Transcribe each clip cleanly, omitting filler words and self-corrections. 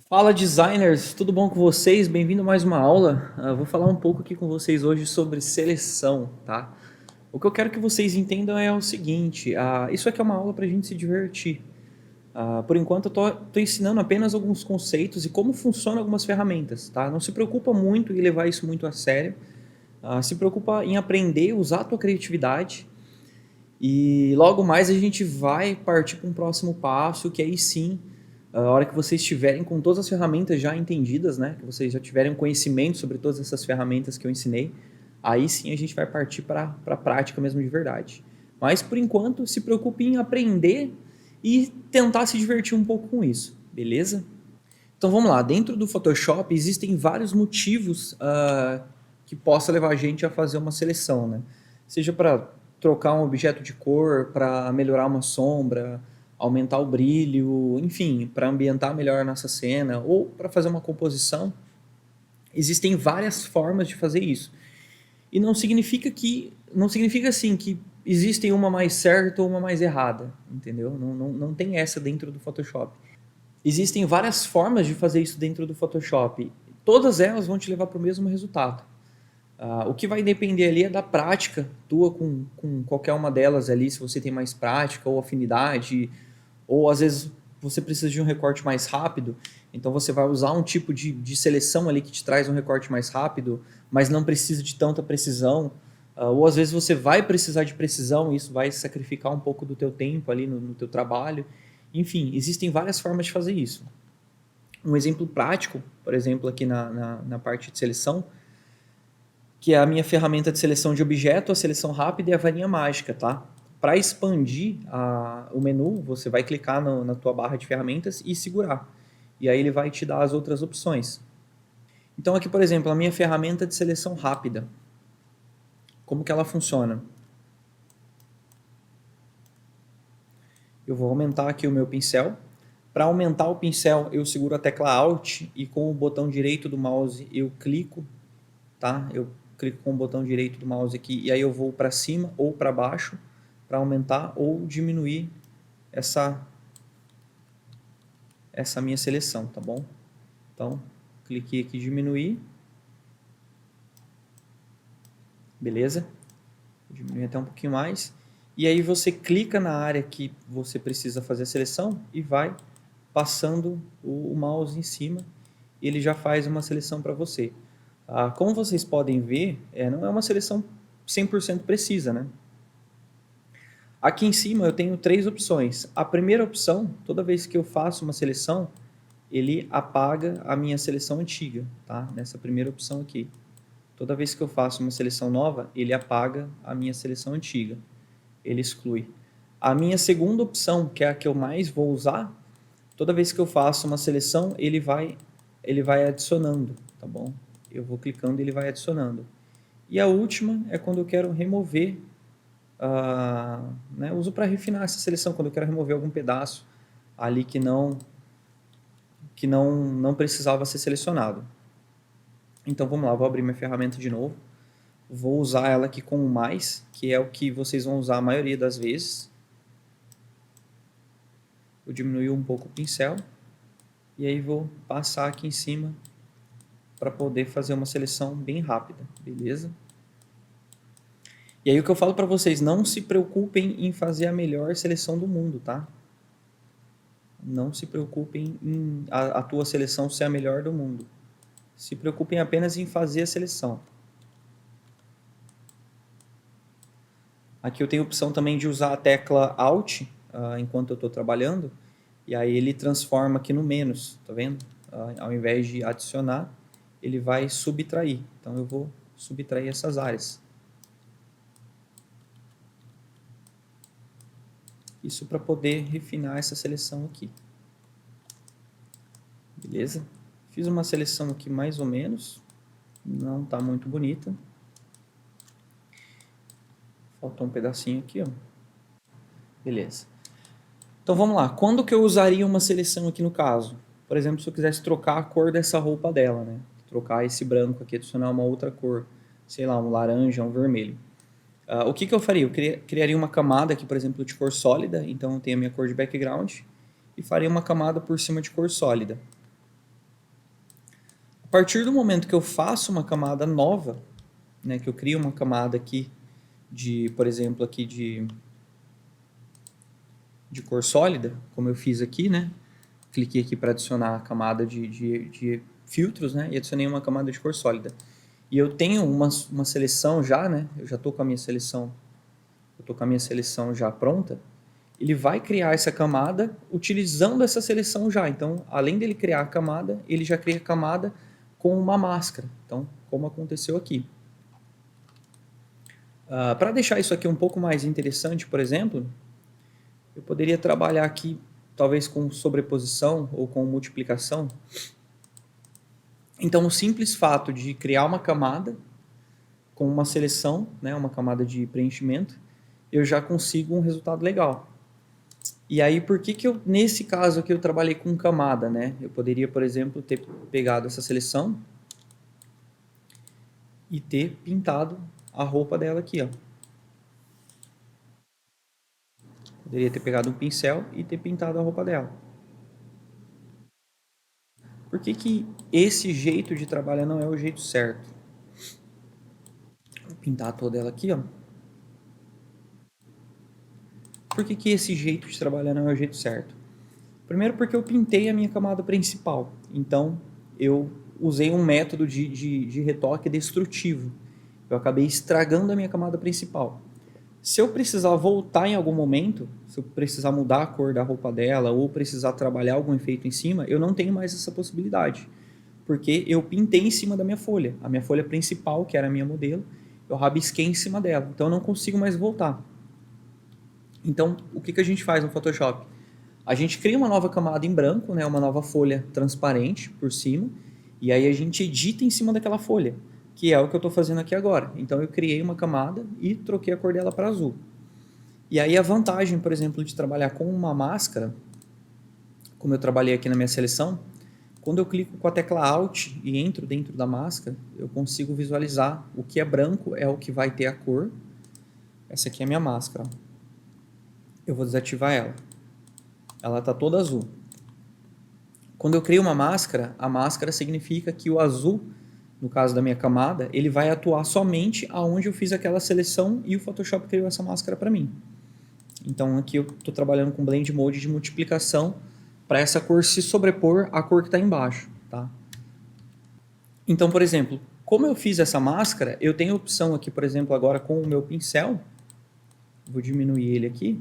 Fala designers, tudo bom com vocês? Bem-vindo a mais uma aula. Vou falar um pouco aqui com vocês hoje sobre seleção, tá? O que eu quero que vocês entendam é o seguinte, isso aqui é uma aula para a gente se divertir. Por enquanto eu tô ensinando apenas alguns conceitos e como funcionam algumas ferramentas, tá? Não se preocupa muito em levar isso muito a sério. Se preocupa em aprender, usar a tua criatividade e logo mais a gente vai partir para um próximo passo, que aí sim, a hora que vocês estiverem com todas as ferramentas já entendidas, né, que vocês já tiverem conhecimento sobre todas essas ferramentas que eu ensinei, aí sim a gente vai partir para a prática mesmo de verdade. Mas por enquanto, se preocupe em aprender e tentar se divertir um pouco com isso, beleza? Então vamos lá, dentro do Photoshop existem vários motivos que possa levar a gente a fazer uma seleção, né? Seja para trocar um objeto de cor, para melhorar uma sombra, aumentar o brilho, enfim, para ambientar melhor a nossa cena ou para fazer uma composição. Existem várias formas de fazer isso. E não significa assim que existem uma mais certa ou uma mais errada, entendeu? Não tem essa dentro do Photoshop. Existem várias formas de fazer isso dentro do Photoshop. Todas elas vão te levar para o mesmo resultado. O que vai depender ali é da prática tua com qualquer uma delas ali, se você tem mais prática ou afinidade, ou às vezes você precisa de um recorte mais rápido, então você vai usar um tipo de seleção ali que te traz um recorte mais rápido, mas não precisa de tanta precisão, ou às vezes você vai precisar de precisão e isso vai sacrificar um pouco do teu tempo ali no teu trabalho. Enfim, existem várias formas de fazer isso. Um exemplo prático, por exemplo, aqui na parte de seleção, que é a minha ferramenta de seleção de objeto, a seleção rápida e a varinha mágica, tá? Para expandir o menu, você vai clicar na tua barra de ferramentas e segurar. E aí ele vai te dar as outras opções. Então aqui, por exemplo, a minha ferramenta de seleção rápida. Como que ela funciona? Eu vou aumentar aqui o meu pincel. Para aumentar o pincel, eu seguro a tecla Alt e com o botão direito do mouse eu clico, tá? Eu clico com o botão direito do mouse aqui e aí eu vou para cima ou para baixo para aumentar ou diminuir essa minha seleção, tá bom? Então, cliquei aqui em diminuir, beleza? Vou diminuir até um pouquinho mais. E aí você clica na área que você precisa fazer a seleção e vai passando o mouse em cima e ele já faz uma seleção para você. Como vocês podem ver, não é uma seleção 100% precisa, né? Aqui em cima eu tenho três opções. A primeira opção, toda vez que eu faço uma seleção, ele apaga a minha seleção antiga, tá? Nessa primeira opção aqui. Toda vez que eu faço uma seleção nova, ele apaga a minha seleção antiga. Ele exclui. A minha segunda opção, que é a que eu mais vou usar, toda vez que eu faço uma seleção, ele vai adicionando, tá bom? Eu vou clicando e ele vai adicionando. E a última é quando eu quero remover, né, uso para refinar essa seleção, quando eu quero remover algum pedaço ali que não precisava ser selecionado. Então vamos lá, vou abrir minha ferramenta de novo. Vou usar ela aqui com o mais, que é o que vocês vão usar a maioria das vezes. Vou diminuir um pouco o pincel. E aí vou passar aqui em cima para poder fazer uma seleção bem rápida, beleza? E aí o que eu falo para vocês, não se preocupem em fazer a melhor seleção do mundo, tá? Não se preocupem em a tua seleção ser a melhor do mundo. Se preocupem apenas em fazer a seleção. Aqui eu tenho a opção também de usar a tecla Alt enquanto eu estou trabalhando. E aí ele transforma aqui no menos, tá vendo? Ao invés de adicionar, ele vai subtrair. Então eu vou subtrair essas áreas. Isso para poder refinar essa seleção aqui. Beleza? Fiz uma seleção aqui mais ou menos. Não está muito bonita. Faltou um pedacinho aqui, ó. Beleza. Então vamos lá. Quando que eu usaria uma seleção aqui no caso? Por exemplo, se eu quisesse trocar a cor dessa roupa dela, né? Trocar esse branco aqui, adicionar uma outra cor. Sei lá, um laranja, um vermelho. O que eu faria? Eu criaria uma camada aqui, por exemplo, de cor sólida. Então eu tenho a minha cor de background. E faria uma camada por cima de cor sólida. partir do momento que eu faço uma camada nova, né, que eu crio uma camada aqui por exemplo, aqui de cor sólida, como eu fiz aqui, né? Cliquei aqui para adicionar a camada de filtros, né? E adicionei uma camada de cor sólida. E eu tenho uma seleção já, né? Eu já estou com a minha seleção, já pronta. Ele vai criar essa camada utilizando essa seleção já. Então, além dele criar a camada, ele já cria a camada com uma máscara. Então, como aconteceu aqui. Para deixar isso aqui um pouco mais interessante, por exemplo, eu poderia trabalhar aqui talvez com sobreposição ou com multiplicação. Então, o simples fato de criar uma camada com uma seleção, né, uma camada de preenchimento, eu já consigo um resultado legal. E aí, por que eu, nesse caso aqui, eu trabalhei com camada, né? Eu poderia, por exemplo, ter pegado essa seleção e ter pintado a roupa dela aqui, ó. Poderia ter pegado um pincel e ter pintado a roupa dela. Por que esse jeito de trabalhar não é o jeito certo? Vou pintar toda ela aqui, ó. Por que esse jeito de trabalhar não é o jeito certo? Primeiro porque eu pintei a minha camada principal. Então, eu usei um método de retoque destrutivo. Eu acabei estragando a minha camada principal. Se eu precisar voltar em algum momento, se eu precisar mudar a cor da roupa dela ou precisar trabalhar algum efeito em cima, eu não tenho mais essa possibilidade. Porque eu pintei em cima da minha folha. A minha folha principal, que era a minha modelo, eu rabisquei em cima dela. Então eu não consigo mais voltar. Então, o que a gente faz no Photoshop? A gente cria uma nova camada em branco, né, uma nova folha transparente por cima, e aí a gente edita em cima daquela folha, que é o que eu estou fazendo aqui agora. Então eu criei uma camada e troquei a cor dela para azul. E aí a vantagem, por exemplo, de trabalhar com uma máscara, como eu trabalhei aqui na minha seleção, quando eu clico com a tecla Alt e entro dentro da máscara, eu consigo visualizar o que é branco é o que vai ter a cor. Essa aqui é a minha máscara. Eu vou desativar ela. Ela está toda azul. Quando eu crio uma máscara, a máscara significa que o azul, no caso da minha camada, ele vai atuar somente aonde eu fiz aquela seleção e o Photoshop criou essa máscara para mim. Então aqui eu estou trabalhando com Blend Mode de multiplicação para essa cor se sobrepor à cor que está embaixo. Tá? Então, por exemplo, como eu fiz essa máscara, eu tenho a opção aqui, por exemplo, agora com o meu pincel, vou diminuir ele aqui,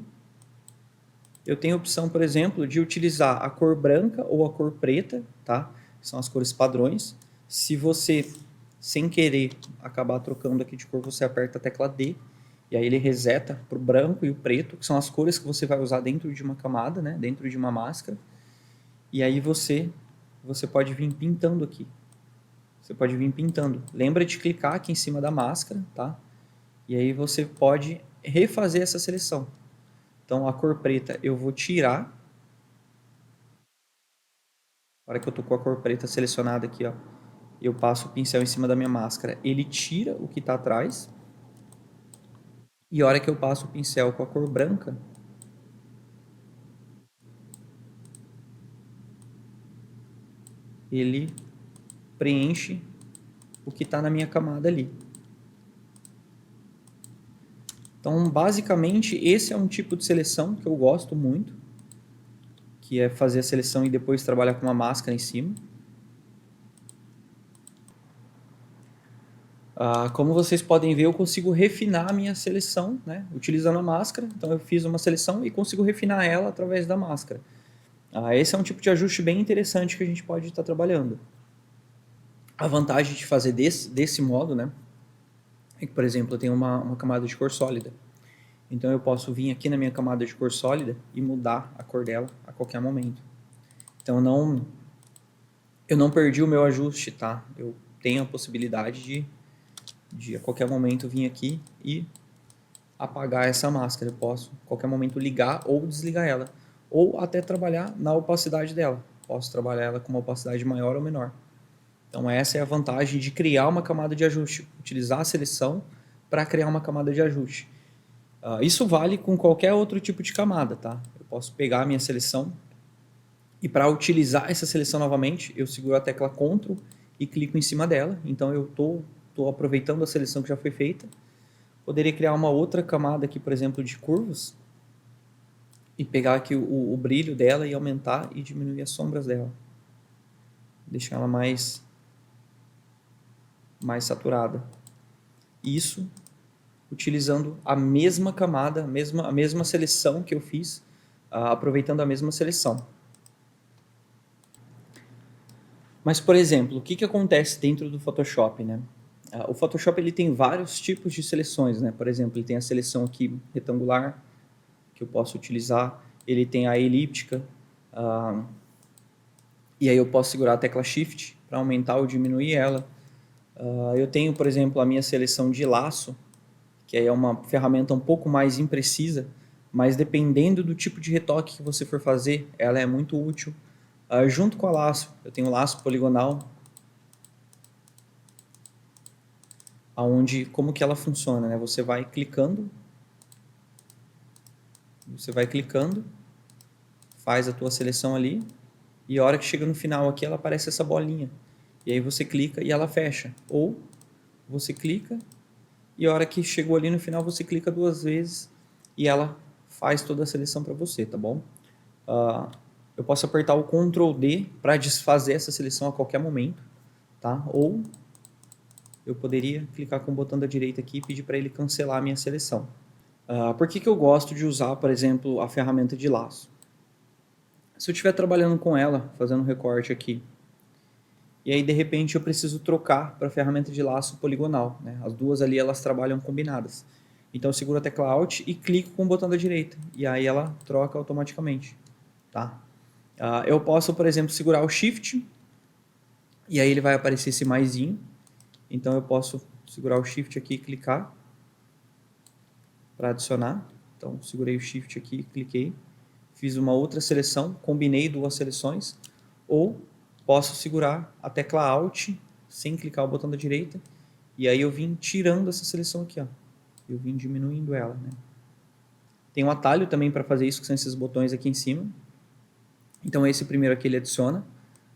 eu tenho a opção, por exemplo, de utilizar a cor branca ou a cor preta, tá? São as cores padrões. Se você, sem querer, acabar trocando aqui de cor, você aperta a tecla D, e aí ele reseta para o branco e o preto, que são as cores que você vai usar dentro de uma camada, né? Dentro de uma máscara. E aí você pode vir pintando aqui. Você pode vir pintando. Lembra de clicar aqui em cima da máscara, tá? E aí você pode refazer essa seleção. Então, a cor preta eu vou tirar. Na hora que eu estou com a cor preta selecionada aqui, ó, eu passo o pincel em cima da minha máscara. Ele tira o que está atrás. E a hora que eu passo o pincel com a cor branca, ele preenche o que está na minha camada ali. Então, basicamente, esse é um tipo de seleção que eu gosto muito, que é fazer a seleção e depois trabalhar com uma máscara em cima. Como vocês podem ver, eu consigo refinar a minha seleção, né, utilizando a máscara. Então, eu fiz uma seleção e consigo refinar ela através da máscara. Esse é um tipo de ajuste bem interessante que a gente pode estar trabalhando. A vantagem de fazer desse modo, né, é que, por exemplo, eu tenho uma camada de cor sólida. Então eu posso vir aqui na minha camada de cor sólida e mudar a cor dela a qualquer momento. Então eu não perdi o meu ajuste, tá? Eu tenho a possibilidade de a qualquer momento vir aqui e apagar essa máscara. Eu posso a qualquer momento ligar ou desligar ela. Ou até trabalhar na opacidade dela. Posso trabalhar ela com uma opacidade maior ou menor. Então essa é a vantagem de criar uma camada de ajuste. Utilizar a seleção para criar uma camada de ajuste. Isso vale com qualquer outro tipo de camada, tá? Eu posso pegar a minha seleção e para utilizar essa seleção novamente, eu seguro a tecla Ctrl e clico em cima dela. Então eu tô aproveitando a seleção que já foi feita. Poderia criar uma outra camada aqui, por exemplo, de curvas e pegar aqui o brilho dela e aumentar e diminuir as sombras dela. Deixar ela mais saturada. Isso utilizando a mesma camada, a mesma seleção que eu fiz, aproveitando a mesma seleção. Mas, por exemplo, o que acontece dentro do Photoshop, né? O Photoshop ele tem vários tipos de seleções, né? Por exemplo, ele tem a seleção aqui retangular, que eu posso utilizar. Ele tem a elíptica, e aí eu posso segurar a tecla Shift para aumentar ou diminuir ela. Eu tenho, por exemplo, a minha seleção de laço, que é uma ferramenta um pouco mais imprecisa, mas dependendo do tipo de retoque que você for fazer, ela é muito útil. Junto com a laço, eu tenho o laço poligonal, aonde como que ela funciona, né? Você vai clicando, faz a tua seleção ali, e a hora que chega no final aqui, ela aparece essa bolinha. E aí você clica e ela fecha. Ou você clica e a hora que chegou ali no final, você clica 2 vezes e ela faz toda a seleção para você, tá bom? Eu posso apertar o Ctrl D para desfazer essa seleção a qualquer momento, tá? Ou eu poderia clicar com o botão da direita aqui e pedir para ele cancelar a minha seleção. Por que eu gosto de usar, por exemplo, a ferramenta de laço? Se eu estiver trabalhando com ela, fazendo um recorte aqui, e aí de repente eu preciso trocar para a ferramenta de laço poligonal, né? As duas ali elas trabalham combinadas. Então eu seguro a tecla Alt e clico com o botão da direita, e aí ela troca automaticamente, tá? Eu posso, por exemplo, segurar o Shift, e aí ele vai aparecer esse maisinho. Então eu posso segurar o Shift aqui e clicar para adicionar. Então segurei o Shift aqui, cliquei, fiz uma outra seleção, combinei 2 seleções, ou posso segurar a tecla Alt sem clicar o botão da direita, e aí eu vim tirando essa seleção aqui, ó. Eu vim diminuindo ela, né? Tem um atalho também para fazer isso, que são esses botões aqui em cima. Então esse primeiro aqui ele adiciona.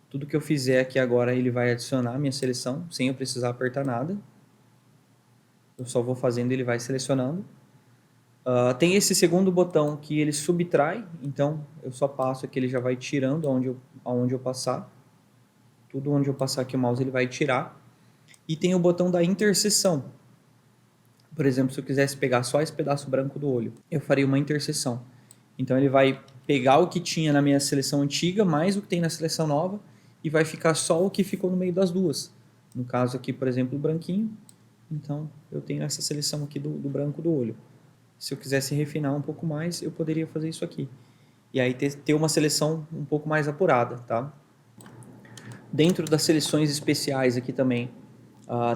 Tudo que eu fizer aqui agora ele vai adicionar a minha seleção, sem eu precisar apertar nada. Eu só vou fazendo e ele vai selecionando. Tem esse segundo botão que ele subtrai, então eu só passo aqui, ele já vai tirando aonde eu passar. Tudo onde eu passar aqui o mouse ele vai tirar. E tem o botão da interseção. Por exemplo, se eu quisesse pegar só esse pedaço branco do olho, eu faria uma interseção. Então ele vai pegar o que tinha na minha seleção antiga, mais o que tem na seleção nova, e vai ficar só o que ficou no meio das duas. No caso aqui, por exemplo, o branquinho. Então eu tenho essa seleção aqui do branco do olho. Se eu quisesse refinar um pouco mais, eu poderia fazer isso aqui. E aí ter uma seleção um pouco mais apurada, tá? Dentro das seleções especiais aqui também,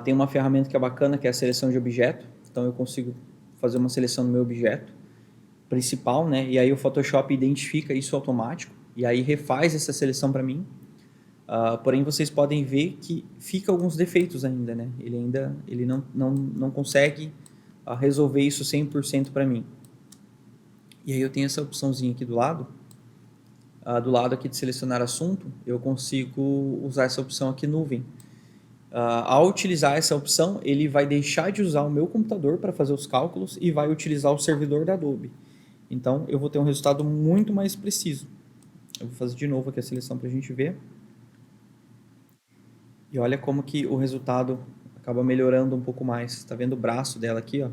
tem uma ferramenta que é bacana, que é a seleção de objeto. Então eu consigo fazer uma seleção do meu objeto principal, né? E aí o Photoshop identifica isso automático e aí refaz essa seleção para mim. Porém vocês podem ver que fica alguns defeitos ainda, né? Ele não consegue resolver isso 100% para mim. E aí eu tenho essa opçãozinha aqui do lado aqui de selecionar assunto, eu consigo usar essa opção aqui, nuvem. Ao utilizar essa opção, ele vai deixar de usar o meu computador para fazer os cálculos e vai utilizar o servidor da Adobe. Então eu vou ter um resultado muito mais preciso. Eu vou fazer de novo aqui a seleção para a gente ver. E olha como que o resultado acaba melhorando um pouco mais. Está vendo o braço dela aqui, ó?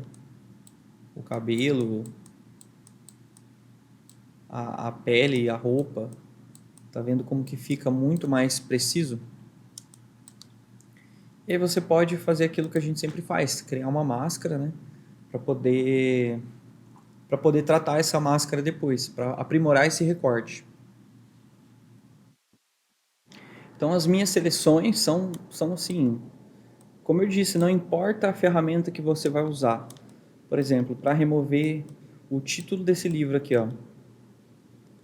O cabelo, a pele, a roupa. Tá vendo como que fica muito mais preciso? E aí você pode fazer aquilo que a gente sempre faz, criar uma máscara, né? Para poder tratar essa máscara depois, para aprimorar esse recorte. Então as minhas seleções são assim, como eu disse, não importa a ferramenta que você vai usar. Por exemplo, para remover o título desse livro aqui, ó.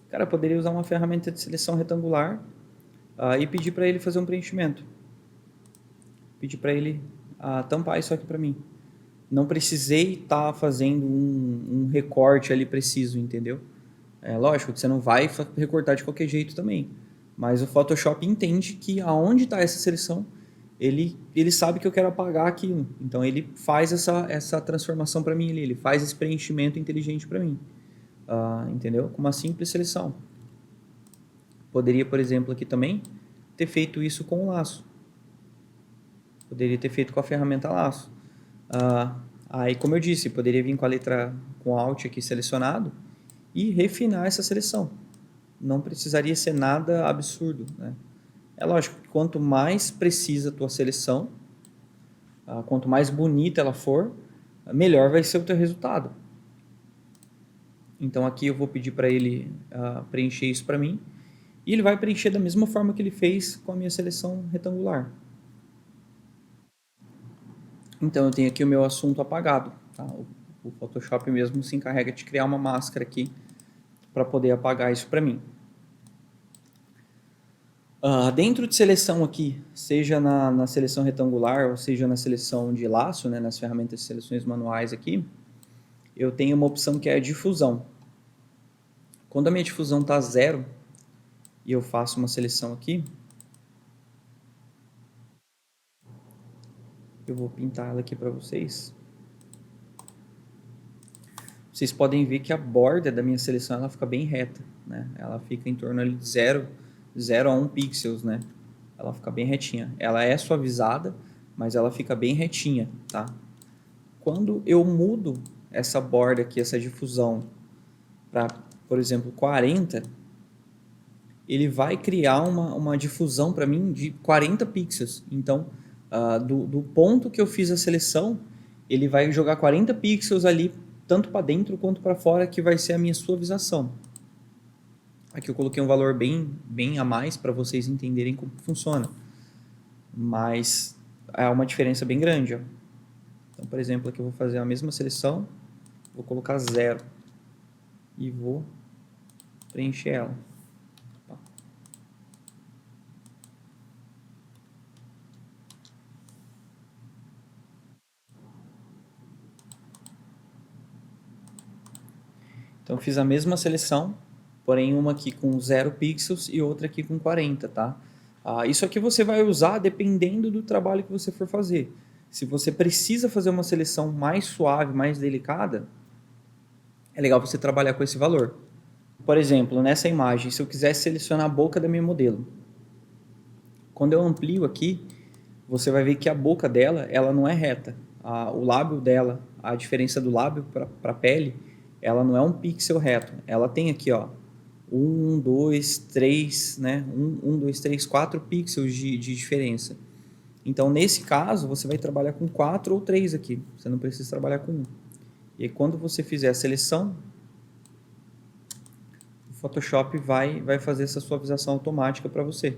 Cara, eu poderia usar uma ferramenta de seleção retangular e pedir para ele fazer um preenchimento. Pedir para ele tampar isso aqui para mim. Não precisei estar fazendo um recorte ali preciso, entendeu? É lógico que você não vai recortar de qualquer jeito também. Mas o Photoshop entende que aonde está essa seleção, ele sabe que eu quero apagar aquilo. Então ele faz essa transformação para mim ali, ele faz esse preenchimento inteligente para mim, entendeu? Com uma simples seleção. Poderia, por exemplo, aqui também ter feito isso com o laço. Poderia ter feito com a ferramenta laço. Aí, como eu disse, poderia vir com a letra, com o Alt aqui selecionado e refinar essa seleção. Não precisaria ser nada absurdo, né? É lógico que quanto mais precisa a tua seleção, quanto mais bonita ela for, melhor vai ser o teu resultado. Então aqui eu vou pedir para ele preencher isso para mim e ele vai preencher da mesma forma que ele fez com a minha seleção retangular. Então eu tenho aqui o meu assunto apagado. Tá? O Photoshop mesmo se encarrega de criar uma máscara aqui para poder apagar isso para mim. Dentro de seleção aqui, seja na seleção retangular ou seja na seleção de laço, né, nas ferramentas de seleções manuais aqui, eu tenho uma opção que é a difusão. Quando a minha difusão está zero e eu faço uma seleção aqui, eu vou pintar ela aqui para vocês. Vocês podem ver que a borda da minha seleção ela fica bem reta, né? Ela fica em torno ali de 0 a 1 pixels, né? Ela fica bem retinha. Ela é suavizada, mas ela fica bem retinha, tá? Quando eu mudo essa borda aqui, essa difusão, para, por exemplo, 40, ele vai criar uma difusão para mim de 40 pixels. Então, do ponto que eu fiz a seleção, ele vai jogar 40 pixels ali, tanto para dentro quanto para fora, que vai ser a minha suavização. Aqui eu coloquei um valor bem a mais para vocês entenderem como funciona. Mas é uma diferença bem grande. Ó. Então, por exemplo, aqui eu vou fazer a mesma seleção, vou colocar 0 e vou preencher ela. Então, eu fiz a mesma seleção, porém uma aqui com 0 pixels e outra aqui com 40, tá? Isso aqui você vai usar dependendo do trabalho que você for fazer. Se você precisa fazer uma seleção mais suave, mais delicada, é legal você trabalhar com esse valor. Por exemplo, nessa imagem, se eu quisesse selecionar a boca da minha modelo, quando eu amplio aqui, você vai ver que a boca dela, ela não é reta. O lábio dela, a diferença do lábio para a pele, ela não é um pixel reto. Ela tem aqui, ó, 1, 2, 3, né? 1, 2, 3, 4 pixels de diferença. Então, nesse caso, você vai trabalhar com 4 ou 3 aqui. Você não precisa trabalhar com 1. E aí, quando você fizer a seleção, o Photoshop vai fazer essa suavização automática para você.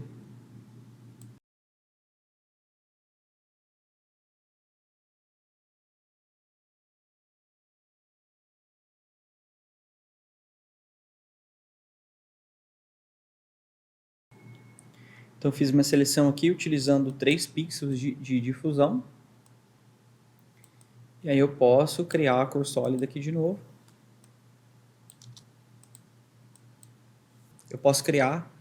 Então, eu fiz uma seleção aqui utilizando 3 pixels de difusão. E aí eu posso criar a cor sólida aqui de novo. Eu posso criar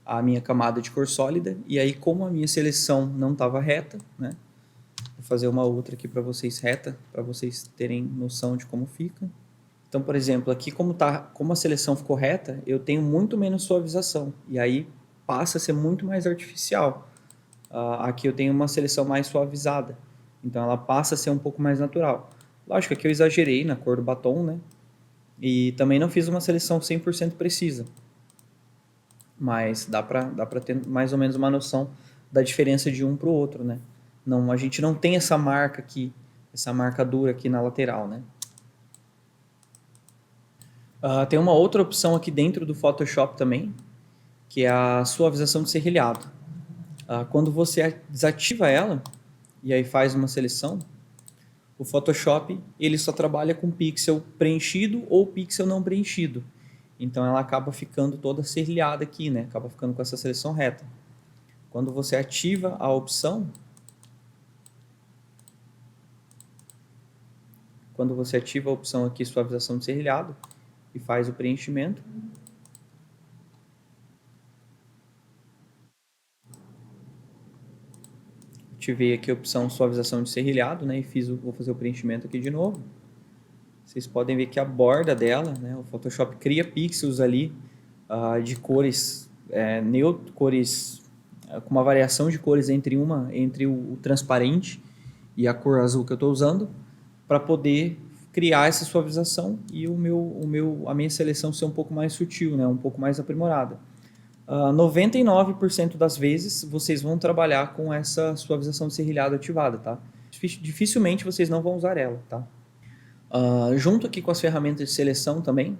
a minha camada de cor sólida. E aí, como a minha seleção não estava reta, né? Vou fazer uma outra aqui para vocês reta, para vocês terem noção de como fica. Então, por exemplo, aqui como a seleção ficou reta, eu tenho muito menos suavização. E aí passa a ser muito mais artificial. Aqui eu tenho uma seleção mais suavizada. Então ela passa a ser um pouco mais natural. Lógico que eu exagerei na cor do batom, né? E também não fiz uma seleção 100% precisa. Mas dá pra ter mais ou menos uma noção da diferença de um para o outro, né? Não, a gente não tem essa marca aqui, essa marca dura aqui na lateral, né? Tem uma outra opção aqui dentro do Photoshop também, que é a suavização de serrilhado. Quando você desativa ela, e aí faz uma seleção, o Photoshop ele só trabalha com pixel preenchido ou pixel não preenchido. Então ela acaba ficando toda serrilhada aqui, né? Acaba ficando com essa seleção reta. Quando você ativa a opção, aqui, suavização de serrilhado, e faz o preenchimento, ativei aqui a opção suavização de serrilhado, né, e vou fazer o preenchimento aqui de novo. Vocês podem ver que a borda dela, né, o Photoshop cria pixels ali de cores neutro, cores com uma variação de cores entre o transparente e a cor azul que eu estou usando, para poder criar essa suavização e a minha seleção ser um pouco mais sutil, né, um pouco mais aprimorada. 99% das vezes vocês vão trabalhar com essa suavização de serrilhado ativada, tá? Dificilmente vocês não vão usar ela, tá? Junto aqui com as ferramentas de seleção também,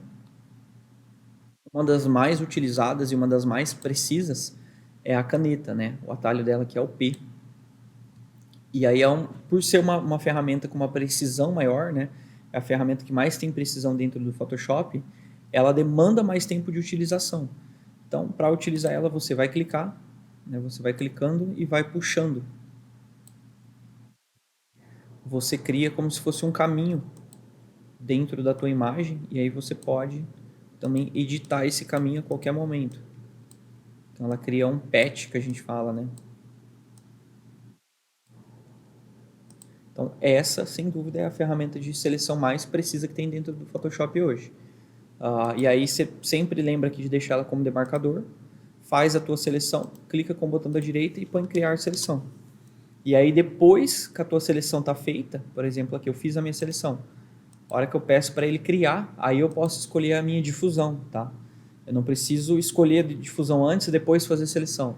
uma das mais utilizadas e uma das mais precisas é a caneta, né? O atalho dela que é o P. E aí, por ser uma ferramenta com uma precisão maior, né? É a ferramenta que mais tem precisão dentro do Photoshop, ela demanda mais tempo de utilização. Então, para utilizar ela, você vai clicar, né? Você vai clicando e vai puxando. Você cria como se fosse um caminho dentro da tua imagem e aí você pode também editar esse caminho a qualquer momento. Então ela cria um patch que a gente fala, né? Então essa, sem dúvida, é a ferramenta de seleção mais precisa que tem dentro do Photoshop hoje. E aí você sempre lembra aqui de deixar ela como demarcador, faz a tua seleção, clica com o botão da direita e põe criar seleção. E aí depois que a tua seleção está feita, por exemplo, aqui eu fiz a minha seleção, a hora que eu peço para ele criar, aí eu posso escolher a minha difusão, tá? Eu não preciso escolher a difusão antes e depois fazer a seleção.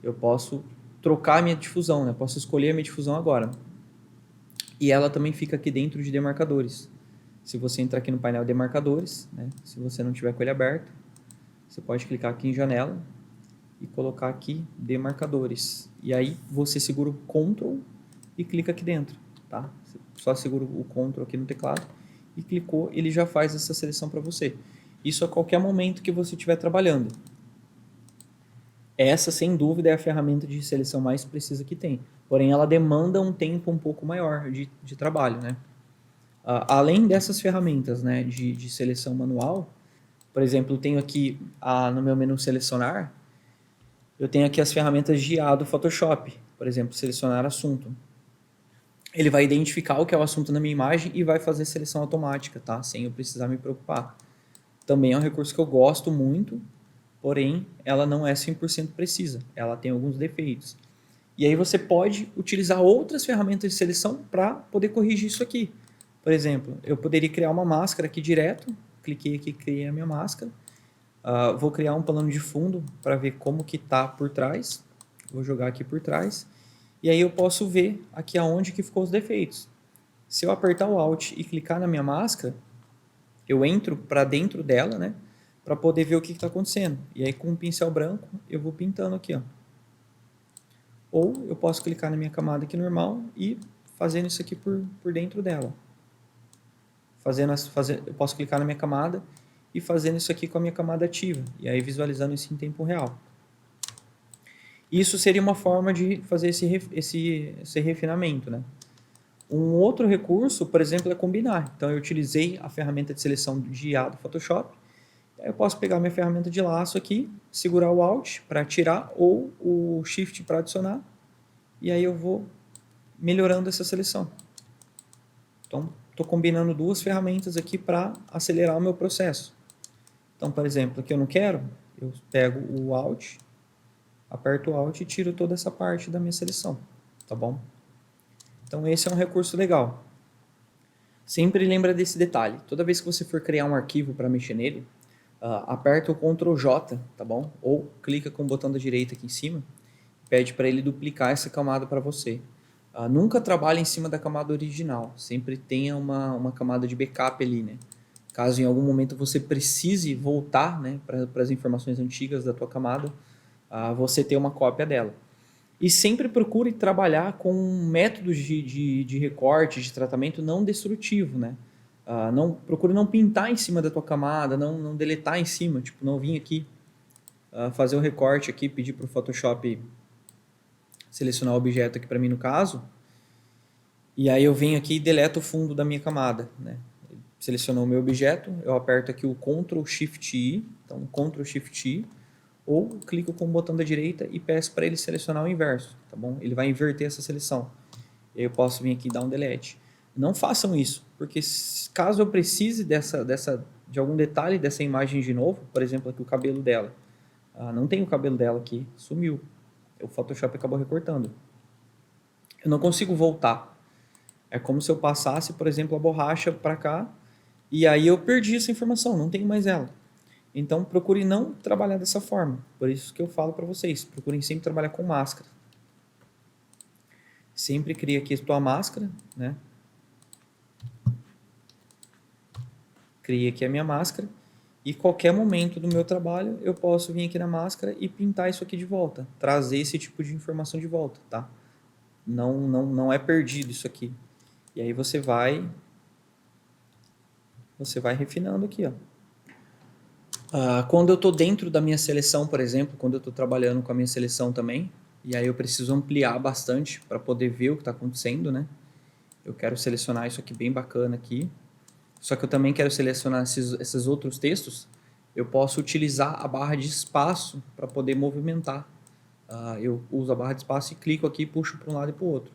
Eu posso trocar a minha difusão, né? Eu posso escolher a minha difusão agora. E ela também fica aqui dentro de demarcadores. Se você entrar aqui no painel demarcadores, né? Se você não tiver com ele aberto, você pode clicar aqui em janela e colocar aqui demarcadores. E aí você segura o Ctrl e clica aqui dentro, tá? Você só segura o Ctrl aqui no teclado e clicou, ele já faz essa seleção para você. Isso a qualquer momento que você estiver trabalhando. Essa, sem dúvida, é a ferramenta de seleção mais precisa que tem. Porém, ela demanda um tempo um pouco maior de trabalho, né? Além dessas ferramentas, né, de seleção manual, por exemplo, eu tenho aqui no meu menu selecionar, eu tenho aqui as ferramentas de IA do Photoshop. Por exemplo, selecionar assunto. Ele vai identificar o que é o assunto na minha imagem e vai fazer seleção automática, tá? Sem eu precisar me preocupar. Também é um recurso que eu gosto muito, porém ela não é 100% precisa. Ela tem alguns defeitos. E aí você pode utilizar outras ferramentas de seleção para poder corrigir isso aqui. Por exemplo, eu poderia criar uma máscara aqui direto. Cliquei aqui, criei a minha máscara. Vou criar um plano de fundo para ver como que está por trás. Vou jogar aqui por trás. E aí eu posso ver aqui aonde que ficou os defeitos. Se eu apertar o Alt e clicar na minha máscara, eu entro para dentro dela, né? Para poder ver o que está acontecendo. E aí com um pincel branco eu vou pintando aqui, ó. Ou eu posso clicar na minha camada aqui normal e fazendo isso aqui por dentro dela. Eu posso clicar na minha camada e fazendo isso aqui com a minha camada ativa. E aí visualizando isso em tempo real. Isso seria uma forma de fazer esse refinamento, né? Um outro recurso, por exemplo, é combinar. Então eu utilizei a ferramenta de seleção de IA do Photoshop. Eu posso pegar minha ferramenta de laço aqui, segurar o Alt para tirar ou o Shift para adicionar. E aí eu vou melhorando essa seleção. Então, estou combinando duas ferramentas aqui para acelerar o meu processo. Então, por exemplo, aqui eu não quero, eu pego o Alt, aperto o Alt e tiro toda essa parte da minha seleção, tá bom? Então, esse é um recurso legal. Sempre lembra desse detalhe. Toda vez que você for criar um arquivo para mexer nele, aperta o Ctrl J, tá bom? Ou clica com o botão da direita aqui em cima, pede para ele duplicar essa camada para você. Nunca trabalhe em cima da camada original, sempre tenha uma camada de backup ali, né? Caso em algum momento você precise voltar, né, para as informações antigas da tua camada, você ter uma cópia dela. E sempre procure trabalhar com métodos de recorte, de tratamento não destrutivo, né? Procure não pintar em cima da tua camada, não deletar em cima, tipo, não vir aqui fazer o recorte aqui, pedir para o Photoshop selecionar o objeto aqui para mim no caso, e aí eu venho aqui e deleto o fundo da minha camada, né? Selecionou o meu objeto, eu aperto aqui o Ctrl Shift I, então Ctrl Shift I, ou clico com o botão da direita e peço para ele selecionar o inverso, tá bom? Ele vai inverter essa seleção. E aí eu posso vir aqui e dar um delete. Não façam isso, porque caso eu precise de algum detalhe dessa imagem de novo, por exemplo, aqui o cabelo dela. Não tem o cabelo dela aqui, sumiu. O Photoshop acabou recortando. Eu não consigo voltar. É como se eu passasse, por exemplo, a borracha para cá e aí eu perdi essa informação, não tenho mais ela. Então procure não trabalhar dessa forma. Por isso que eu falo para vocês, procurem sempre trabalhar com máscara. Sempre crie aqui a tua máscara, né? Criei aqui a minha máscara e qualquer momento do meu trabalho eu posso vir aqui na máscara e pintar isso aqui de volta, trazer esse tipo de informação de volta, tá? Não é perdido isso aqui. E aí você vai refinando aqui, ó. Quando eu estou dentro da minha seleção, por exemplo, quando eu estou trabalhando com a minha seleção também, e aí eu preciso ampliar bastante para poder ver o que está acontecendo, né? Eu quero selecionar isso aqui bem bacana aqui. Só que eu também quero selecionar esses outros textos. Eu posso utilizar a barra de espaço para poder movimentar. Eu uso a barra de espaço e clico aqui e puxo para um lado e para o outro.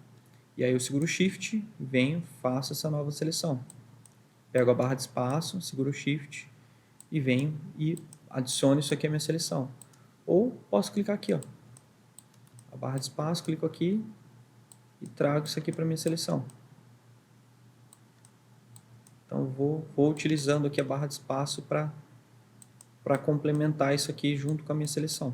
E aí eu seguro o Shift, venho, faço essa nova seleção. Pego a barra de espaço, seguro o Shift e venho e adiciono isso aqui à minha seleção. Ou posso clicar aqui, ó, a barra de espaço, clico aqui e trago isso aqui para minha seleção. Então vou utilizando aqui a barra de espaço para complementar isso aqui junto com a minha seleção.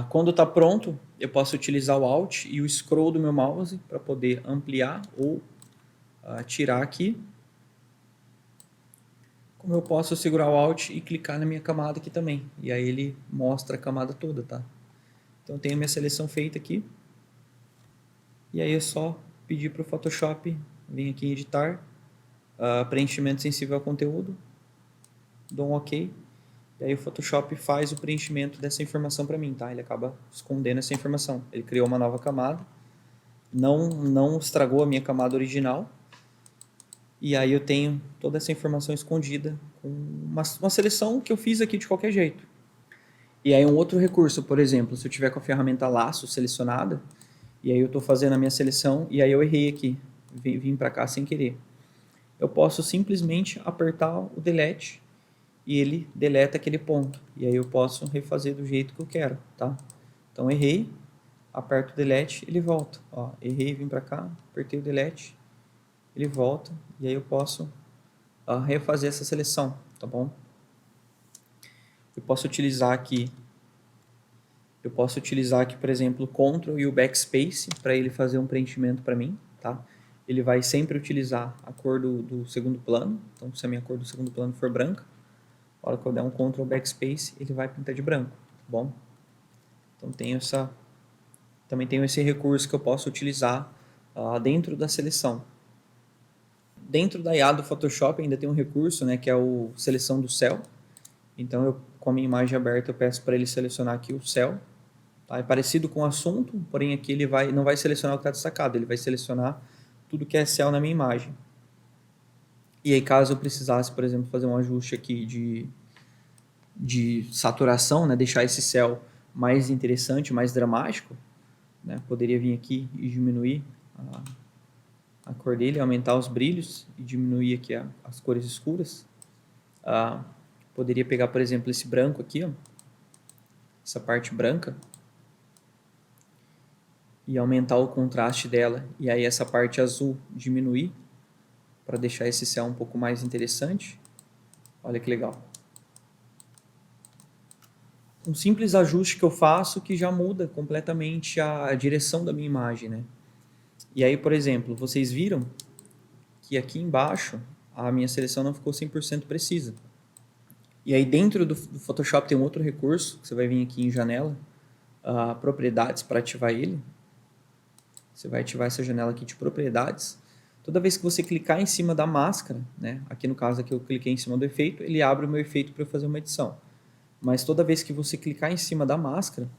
Quando está pronto, eu posso utilizar o Alt e o Scroll do meu mouse para poder ampliar ou tirar aqui. Como eu posso segurar o Alt e clicar na minha camada aqui também. E aí ele mostra a camada toda, tá? Então eu tenho a minha seleção feita aqui. E aí é só pedir para o Photoshop vir aqui em editar, preenchimento sensível ao conteúdo, dou um OK. E aí o Photoshop faz o preenchimento dessa informação para mim, tá? Ele acaba escondendo essa informação. Ele criou uma nova camada, não estragou a minha camada original. E aí eu tenho toda essa informação escondida com uma seleção que eu fiz aqui de qualquer jeito. E aí um outro recurso, por exemplo, se eu tiver com a ferramenta laço selecionada, e aí eu estou fazendo a minha seleção e aí eu errei aqui, vim para cá sem querer. Eu posso simplesmente apertar o delete e ele deleta aquele ponto. E aí eu posso refazer do jeito que eu quero, tá? Então errei, aperto o delete, ele volta. Ó, errei, vim para cá, apertei o delete, ele volta e aí eu posso refazer essa seleção, tá bom? Eu posso utilizar aqui, por exemplo, o Ctrl e o Backspace para ele fazer um preenchimento para mim, tá? Ele vai sempre utilizar a cor do segundo plano, então se a minha cor do segundo plano for branca, na hora que eu der um Ctrl Backspace, ele vai pintar de branco, tá bom? Então também tenho esse recurso que eu posso utilizar dentro da seleção. Dentro da IA do Photoshop ainda tem um recurso, né, que é o seleção do céu. Então eu, com a minha imagem aberta, eu peço para ele selecionar aqui o céu. Tá? É parecido com o assunto, porém aqui ele não vai selecionar o que está destacado, ele vai selecionar tudo que é céu na minha imagem. E aí caso eu precisasse, por exemplo, fazer um ajuste aqui de saturação, né, deixar esse céu mais interessante, mais dramático, né, poderia vir aqui e diminuir a cor dele, aumentar os brilhos e diminuir aqui as cores escuras. Poderia pegar, por exemplo, esse branco aqui, ó, essa parte branca, e aumentar o contraste dela, e aí essa parte azul diminuir, para deixar esse céu um pouco mais interessante. Olha que legal. Um simples ajuste que eu faço que já muda completamente a direção da minha imagem, né? E aí, por exemplo, vocês viram que aqui embaixo a minha seleção não ficou 100% precisa. E aí dentro do Photoshop tem um outro recurso, que você vai vir aqui em janela, propriedades para ativar ele. Você vai ativar essa janela aqui de propriedades. Toda vez que você clicar em cima da máscara, né? Aqui no caso aqui eu cliquei em cima do efeito, ele abre o meu efeito para eu fazer uma edição. Mas toda vez que você clicar em cima da máscara,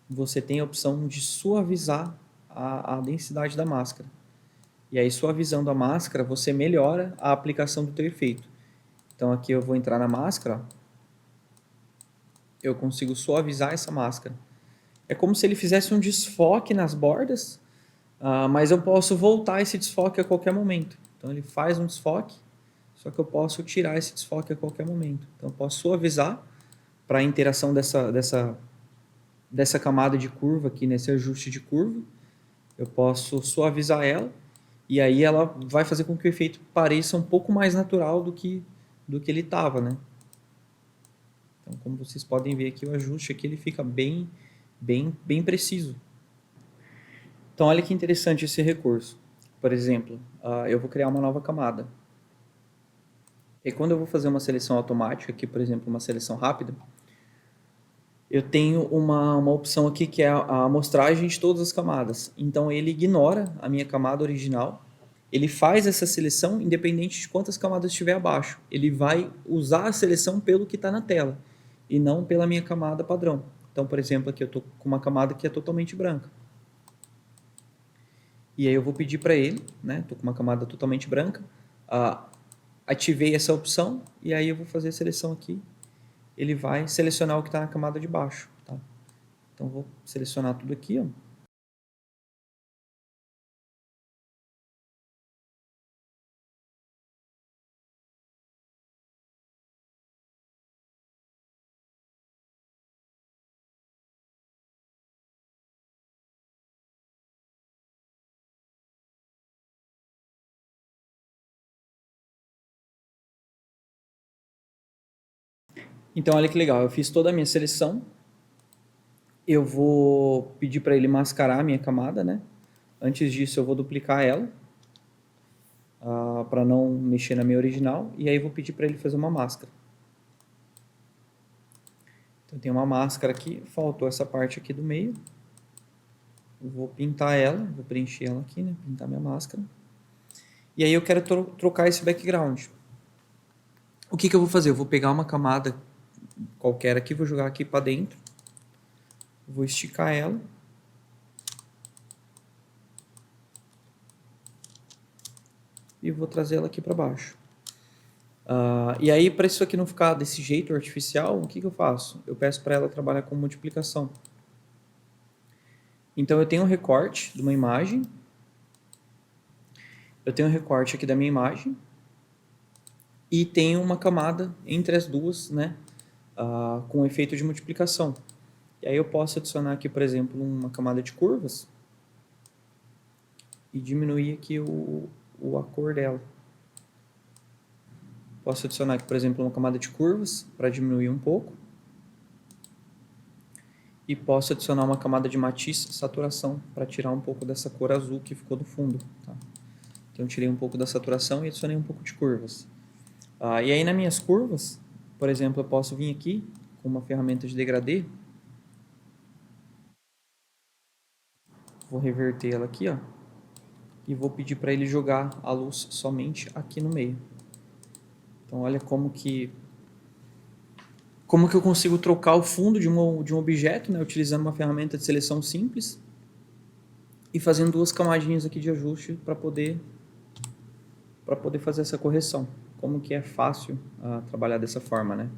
você tem a opção de suavizar a densidade da máscara. E aí, suavizando a máscara, você melhora a aplicação do teu efeito. Então aqui eu vou entrar na máscara, ó. eu consigo suavizar essa máscara. É como se ele fizesse um desfoque nas bordas, mas eu posso voltar esse desfoque a qualquer momento. Então ele faz um desfoque, só que eu posso tirar esse desfoque a qualquer momento. Então eu posso suavizar para a interação dessa camada de curva aqui, nesse ajuste de curva. Eu posso suavizar ela e aí ela vai fazer com que o efeito pareça um pouco mais natural do que ele estava, né? Então, como vocês podem ver aqui, o ajuste aqui ele fica bem preciso. Então, olha que interessante esse recurso. Por exemplo, eu vou criar uma nova camada. E quando eu vou fazer uma seleção automática, aqui, por exemplo, uma seleção rápida, eu tenho uma opção aqui que é a amostragem de todas as camadas. Então, ele ignora a minha camada original, ele faz essa seleção independente de quantas camadas estiver abaixo. Ele vai usar a seleção pelo que está na tela e não pela minha camada padrão. Então, por exemplo, aqui eu estou com uma camada que é totalmente branca. E aí eu vou pedir para ele, né? Estou com uma camada totalmente branca, ativei essa opção e aí eu vou fazer a seleção aqui. Ele vai selecionar o que está na camada de baixo, tá? Então vou selecionar tudo aqui, ó. Então olha que legal, eu fiz toda a minha seleção. Eu vou pedir para ele mascarar a minha camada, né? Antes disso eu vou duplicar ela, para não mexer na minha original, e aí eu vou pedir para ele fazer uma máscara. Então tem uma máscara aqui, faltou essa parte aqui do meio. Eu vou pintar ela, vou preencher ela aqui, né? Pintar minha máscara. E aí eu quero trocar esse background. O que eu vou fazer? Eu vou pegar uma camada qualquer aqui, vou jogar aqui para dentro. Vou esticar ela. E vou trazer ela aqui para baixo. E aí, para isso aqui não ficar desse jeito artificial, o que eu faço? Eu peço para ela trabalhar com multiplicação. Então, eu tenho um recorte de uma imagem. Eu tenho um recorte aqui da minha imagem. E tenho uma camada entre as duas, né? Com efeito de multiplicação. E aí eu posso adicionar aqui, por exemplo, uma camada de curvas. E diminuir aqui a cor dela. Posso adicionar aqui, por exemplo, uma camada de curvas para diminuir um pouco. E posso adicionar uma camada de matiz, saturação, para tirar um pouco dessa cor azul que ficou do fundo. Tá? Então eu tirei um pouco da saturação e adicionei um pouco de curvas. E aí nas minhas curvas, por exemplo, eu posso vir aqui com uma ferramenta de degradê. Vou reverter ela aqui, ó. E vou pedir para ele jogar a luz somente aqui no meio. Então olha como que eu consigo trocar o fundo de um objeto, né, utilizando uma ferramenta de seleção simples e fazendo duas camadinhas aqui de ajuste para poder fazer essa correção. Como que é fácil trabalhar dessa forma, né?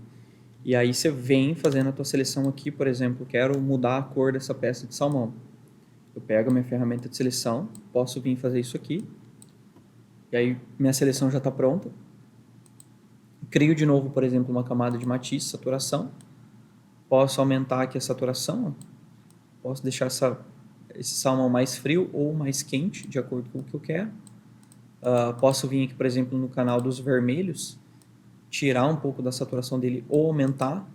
E aí você vem fazendo a tua seleção aqui, por exemplo, quero mudar a cor dessa peça de salmão. Eu pego a minha ferramenta de seleção, posso vir fazer isso aqui, e aí minha seleção já está pronta. Crio de novo, por exemplo, uma camada de matiz, saturação. Posso aumentar aqui a saturação. Posso deixar esse salmão mais frio ou mais quente, de acordo com o que eu quero. Posso vir aqui, por exemplo, no canal dos vermelhos, tirar um pouco da saturação dele ou aumentar.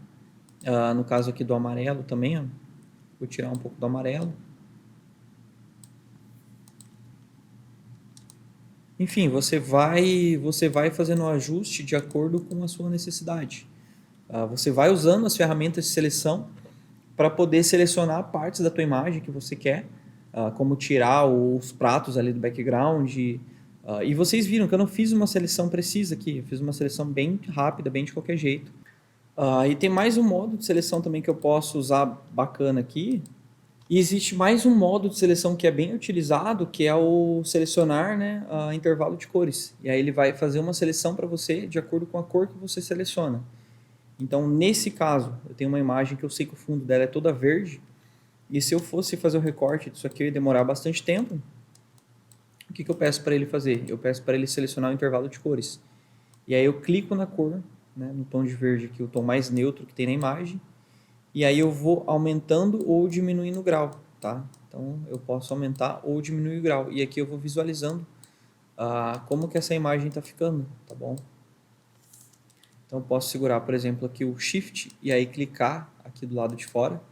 No caso aqui do amarelo também, ó, vou tirar um pouco do amarelo. Enfim, você vai fazendo o ajuste de acordo com a sua necessidade. Você vai usando as ferramentas de seleção para poder selecionar partes da tua imagem que você quer, como tirar os pratos ali do background. E vocês viram que eu não fiz uma seleção precisa aqui, eu fiz uma seleção bem rápida, bem de qualquer jeito. E tem mais um modo de seleção também que eu posso usar bacana aqui. E existe mais um modo de seleção que é bem utilizado, que é o selecionar, né, intervalo de cores. E aí ele vai fazer uma seleção para você de acordo com a cor que você seleciona. Então, nesse caso, eu tenho uma imagem que eu sei que o fundo dela é toda verde, e se eu fosse fazer o recorte disso aqui, eu ia demorar bastante tempo. O que eu peço para ele fazer? Eu peço para ele selecionar o intervalo de cores. E aí eu clico na cor, né, no tom de verde aqui, o tom mais neutro que tem na imagem, e aí eu vou aumentando ou diminuindo o grau, tá? Então eu posso aumentar ou diminuir o grau. E aqui eu vou visualizando como que essa imagem está ficando, tá bom? Então eu posso segurar, por exemplo, aqui o Shift e aí clicar aqui do lado de fora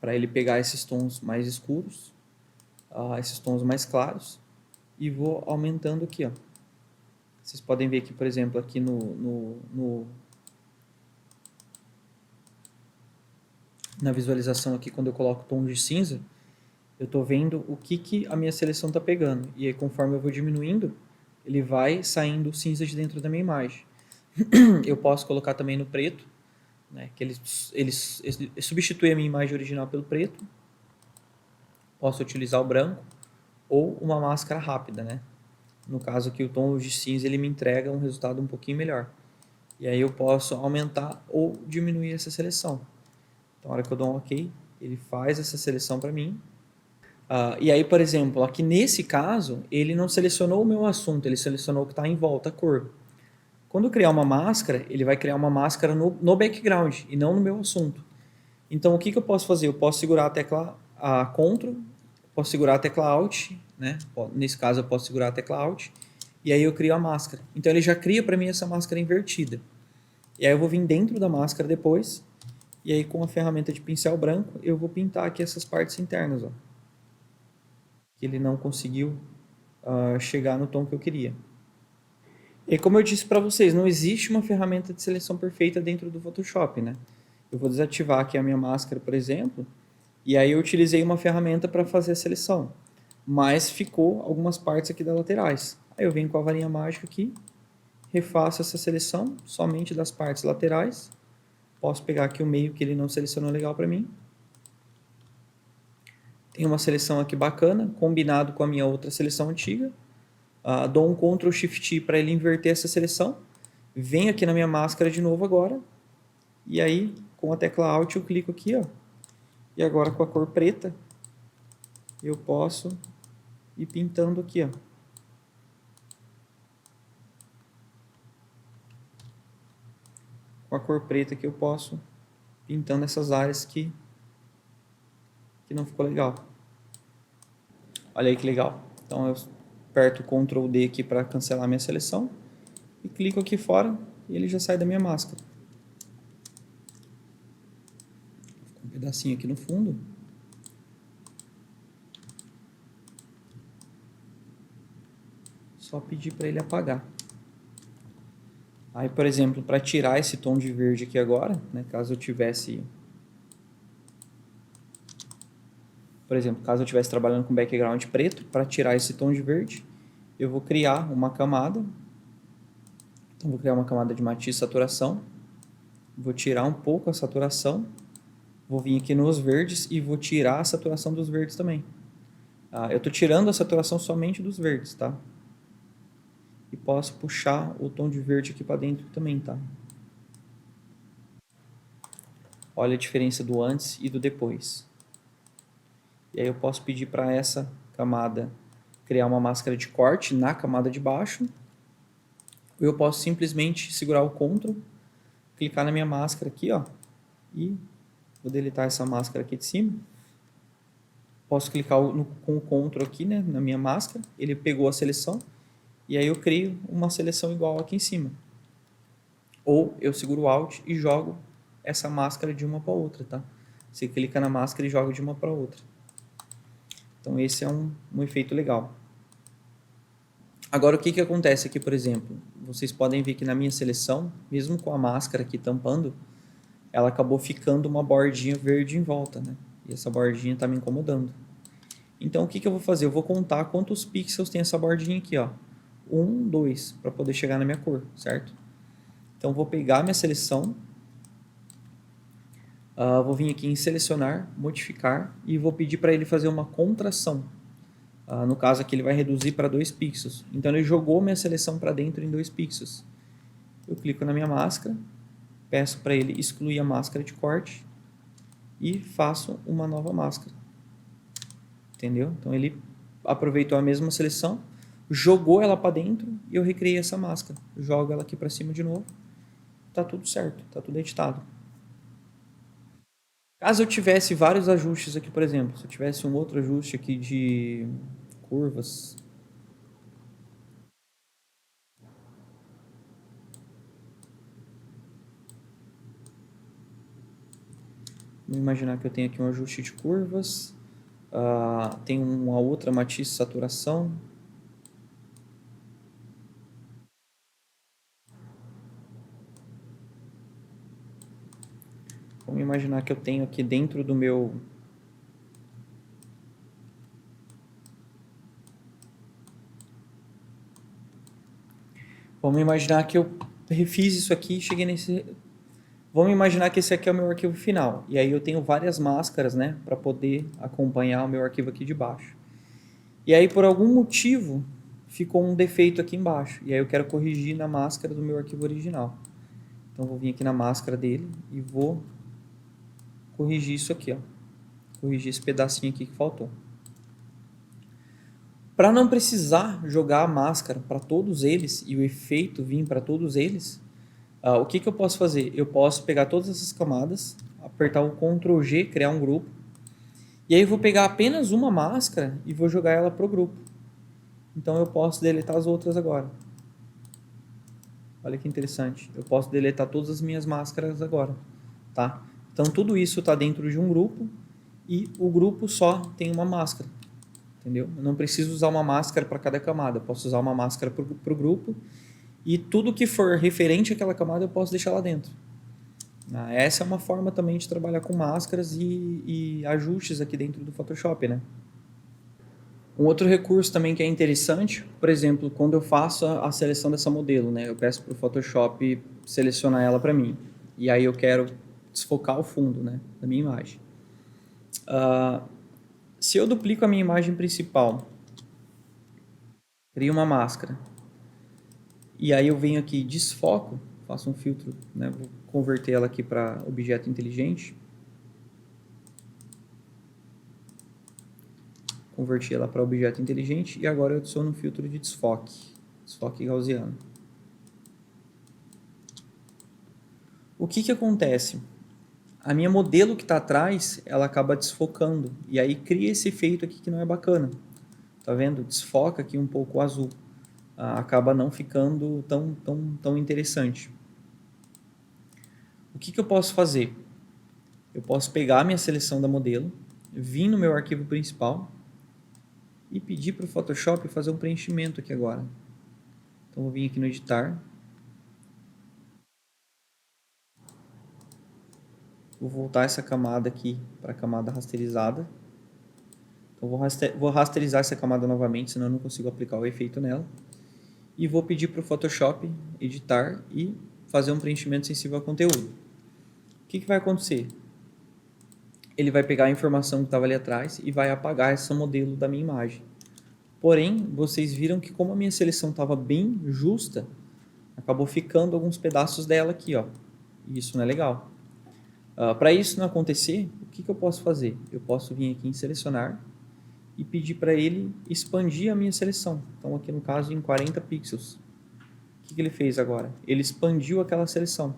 para ele pegar esses tons mais escuros, esses tons mais claros, e vou aumentando aqui, ó. Vocês podem ver aqui, por exemplo, aqui na visualização aqui, quando eu coloco tom de cinza, eu estou vendo o que a minha seleção está pegando. E aí, conforme eu vou diminuindo, ele vai saindo o cinza de dentro da minha imagem. Eu posso colocar também no preto, né, que ele substitui a minha imagem original pelo preto. Posso utilizar o branco ou uma máscara rápida, né? No caso aqui, o tom de cinza ele me entrega um resultado um pouquinho melhor. E aí eu posso aumentar ou diminuir essa seleção. Então, na hora que eu dou um OK, ele faz essa seleção para mim. E aí, por exemplo, aqui nesse caso, ele não selecionou o meu assunto, ele selecionou o que está em volta, a cor. Quando eu criar uma máscara, ele vai criar uma máscara no background e não no meu assunto. Então, o que eu posso fazer? Eu posso segurar a tecla Ctrl, posso segurar a tecla Alt, né? Nesse caso, eu posso segurar a tecla Alt, e aí eu crio a máscara. Então, ele já cria para mim essa máscara invertida. E aí eu vou vir dentro da máscara depois, e aí com a ferramenta de pincel branco, eu vou pintar aqui essas partes internas, ó. Que ele não conseguiu chegar no tom que eu queria. E como eu disse para vocês, não existe uma ferramenta de seleção perfeita dentro do Photoshop, né? Eu vou desativar aqui a minha máscara, por exemplo, e aí eu utilizei uma ferramenta para fazer a seleção, mas ficou algumas partes aqui das laterais. Aí eu venho com a varinha mágica aqui, refaço essa seleção somente das partes laterais. Posso pegar aqui o meio que ele não selecionou legal para mim. Tem uma seleção aqui bacana, combinado com a minha outra seleção antiga. Dou um Ctrl Shift para ele inverter essa seleção. Venho aqui na minha máscara de novo agora. E aí, com a tecla Alt, eu clico aqui, ó. E agora com a cor preta, eu posso ir pintando aqui, ó. Com a cor preta que eu posso pintando essas áreas que não ficou legal. Olha aí que legal. Então eu aperto o Ctrl D aqui para cancelar minha seleção e clico aqui fora e ele já sai da minha máscara. Um pedacinho aqui no fundo. Só pedir para ele apagar. Aí, por exemplo, para tirar esse tom de verde aqui agora, né, caso eu tivesse... Por exemplo, caso eu estivesse trabalhando com background preto, para tirar esse tom de verde, eu vou criar uma camada. Então, vou criar uma camada de matiz e saturação. Vou tirar um pouco a saturação. Vou vir aqui nos verdes e vou tirar a saturação dos verdes também. Eu estou tirando a saturação somente dos verdes, tá? E posso puxar o tom de verde aqui para dentro também, tá? Olha a diferença do antes e do depois. E aí eu posso pedir para essa camada criar uma máscara de corte na camada de baixo. Ou eu posso simplesmente segurar o Ctrl, clicar na minha máscara aqui, ó, e vou deletar essa máscara aqui de cima. Posso clicar com o Ctrl aqui, né, na minha máscara, ele pegou a seleção, e aí eu crio uma seleção igual aqui em cima. Ou eu seguro o Alt e jogo essa máscara de uma para outra, tá? Você clica na máscara e joga de uma para outra. Então esse é um efeito legal. Agora o que acontece aqui, por exemplo? Vocês podem ver que na minha seleção, mesmo com a máscara aqui tampando, ela acabou ficando uma bordinha verde em volta, né? E essa bordinha está me incomodando. Então o que eu vou fazer? Eu vou contar quantos pixels tem essa bordinha aqui, ó. 1, 2, para poder chegar na minha cor, certo? Então vou pegar minha seleção, vou vir aqui em selecionar, modificar e vou pedir para ele fazer uma contração. No caso aqui ele vai reduzir para 2 pixels. Então ele jogou minha seleção para dentro em 2 pixels. Eu clico na minha máscara, peço para ele excluir a máscara de corte e faço uma nova máscara. Entendeu? Então ele aproveitou a mesma seleção, jogou ela para dentro e eu recriei essa máscara. Jogo ela aqui para cima de novo. Tá tudo certo, tá tudo editado. Caso eu tivesse vários ajustes aqui, por exemplo, se eu tivesse um outro ajuste aqui de curvas, vamos imaginar que eu tenho aqui um ajuste de curvas, tem uma outra matiz saturação. Vamos imaginar que eu tenho aqui dentro do meu... Vamos imaginar que eu refiz isso aqui e cheguei nesse... Vamos imaginar que esse aqui é o meu arquivo final. E aí eu tenho várias máscaras, né? Para poder acompanhar o meu arquivo aqui de baixo. E aí, por algum motivo, ficou um defeito aqui embaixo. E aí eu quero corrigir na máscara do meu arquivo original. Então, eu vou vir aqui na máscara dele e vou corrigir isso aqui, ó. Corrigir esse pedacinho aqui que faltou. Para não precisar jogar a máscara para todos eles e o efeito vir para todos eles, o que eu posso fazer? Eu posso pegar todas essas camadas, apertar o Ctrl G, criar um grupo, e aí eu vou pegar apenas uma máscara e vou jogar ela pro grupo. Então eu posso deletar as outras agora. Olha que interessante. Eu posso deletar todas as minhas máscaras agora, tá? Então tudo isso está dentro de um grupo e o grupo só tem uma máscara, entendeu? Eu não preciso usar uma máscara para cada camada. Eu posso usar uma máscara pro grupo e tudo que for referente àquela camada eu posso deixar lá dentro. Essa é uma forma também de trabalhar com máscaras e ajustes aqui dentro do Photoshop, né? Um outro recurso também que é interessante, por exemplo, quando eu faço a seleção dessa modelo, né? Eu peço para o Photoshop selecionar ela para mim. E aí eu quero desfocar o fundo, né, da minha imagem. Se eu duplico a minha imagem principal, crio uma máscara, e aí eu venho aqui desfoco, faço um filtro, né, vou converter ela aqui para objeto inteligente. Converti ela para objeto inteligente e agora eu adiciono um filtro de desfoque, desfoque gaussiano. O que acontece? A minha modelo que está atrás, ela acaba desfocando e aí cria esse efeito aqui que não é bacana. Tá vendo? Desfoca aqui um pouco o azul. Acaba não ficando tão interessante. O que eu posso fazer? Eu posso pegar a minha seleção da modelo, vir no meu arquivo principal e pedir para o Photoshop fazer um preenchimento aqui agora. Então, vou vir aqui no editar. Vou voltar essa camada aqui para a camada rasterizada. Então, vou rasterizar essa camada novamente, senão eu não consigo aplicar o efeito nela. E vou pedir para o Photoshop editar e fazer um preenchimento sensível ao conteúdo. O que vai acontecer? Ele vai pegar a informação que estava ali atrás e vai apagar esse modelo da minha imagem. Porém, vocês viram que como a minha seleção estava bem justa, acabou ficando alguns pedaços dela aqui, ó. E isso não é legal. Para isso não acontecer, o que eu posso fazer? Eu posso vir aqui em selecionar e pedir para ele expandir a minha seleção. Então aqui no caso em 40 pixels. O que ele fez agora? Ele expandiu aquela seleção.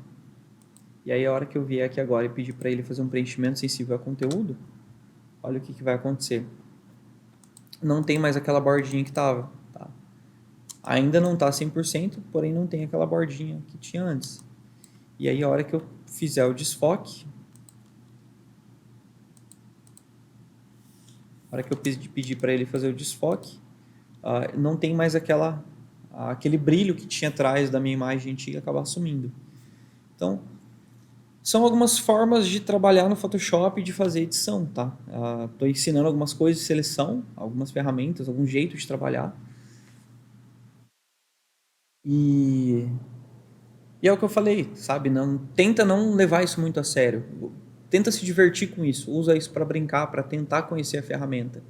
E aí a hora que eu vier aqui agora e pedir para ele fazer um preenchimento sensível a conteúdo, olha o que vai acontecer. Não tem mais aquela bordinha que estava. Tá? Ainda não está 100%, porém não tem aquela bordinha que tinha antes. E aí a hora que eu fizer o desfoque, a hora que eu pedir para ele fazer o desfoque, não tem mais aquele brilho que tinha atrás da minha imagem antiga acabar sumindo. Então, são algumas formas de trabalhar no Photoshop e de fazer edição, tá? Estou ensinando algumas coisas de seleção, algumas ferramentas, algum jeito de trabalhar. E é o que eu falei, sabe? Tenta não levar isso muito a sério. Tenta se divertir com isso. Usa isso para brincar, para tentar conhecer a ferramenta.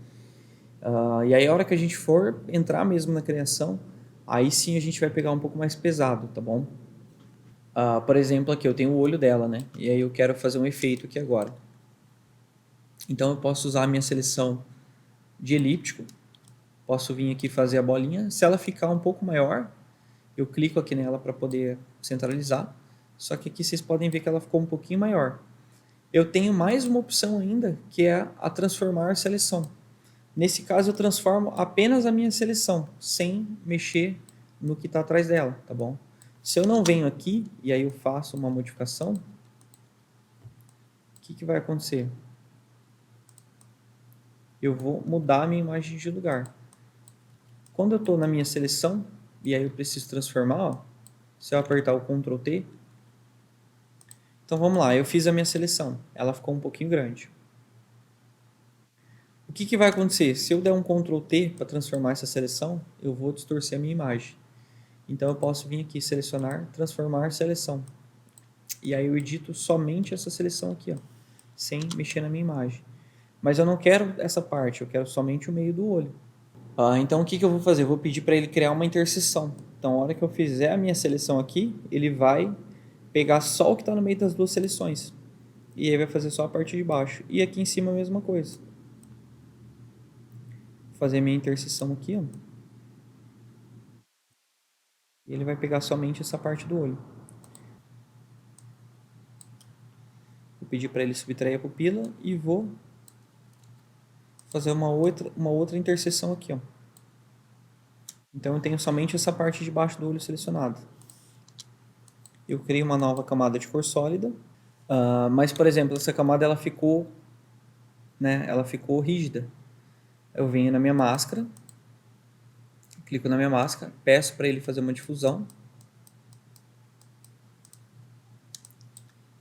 E aí a hora que a gente for entrar mesmo na criação, aí sim a gente vai pegar um pouco mais pesado, tá bom? Por exemplo, aqui eu tenho o olho dela, né? E aí eu quero fazer um efeito aqui agora. Então eu posso usar a minha seleção de elíptico, posso vir aqui fazer a bolinha. Se ela ficar um pouco maior, eu clico aqui nela para poder centralizar. Só que aqui vocês podem ver que ela ficou um pouquinho maior. Eu tenho mais uma opção ainda, que é a transformar seleção. Nesse caso eu transformo apenas a minha seleção, sem mexer no que está atrás dela, tá bom? Se eu não venho aqui e aí eu faço uma modificação, o que vai acontecer? Eu vou mudar a minha imagem de lugar. Quando eu estou na minha seleção, e aí eu preciso transformar, ó, se eu apertar o Ctrl T, então vamos lá, eu fiz a minha seleção, ela ficou um pouquinho grande. O que vai acontecer? Se eu der um Ctrl T para transformar essa seleção, eu vou distorcer a minha imagem. Então eu posso vir aqui, selecionar, transformar seleção. E aí eu edito somente essa seleção aqui, ó, sem mexer na minha imagem. Mas eu não quero essa parte, eu quero somente o meio do olho. Então o que eu vou fazer? Eu vou pedir para ele criar uma interseção. Então a hora que eu fizer a minha seleção aqui, ele vai pegar só o que está no meio das duas seleções. E aí vai fazer só a parte de baixo. E aqui em cima a mesma coisa. Vou fazer a minha interseção aqui, ó. E ele vai pegar somente essa parte do olho. Vou pedir para ele subtrair a pupila e vou fazer uma outra interseção aqui, ó. Então eu tenho somente essa parte de baixo do olho selecionada. Eu criei uma nova camada de cor sólida, mas por exemplo, essa camada ela ficou, né, ela ficou rígida. Eu venho na minha máscara, clico na minha máscara, peço para ele fazer uma difusão.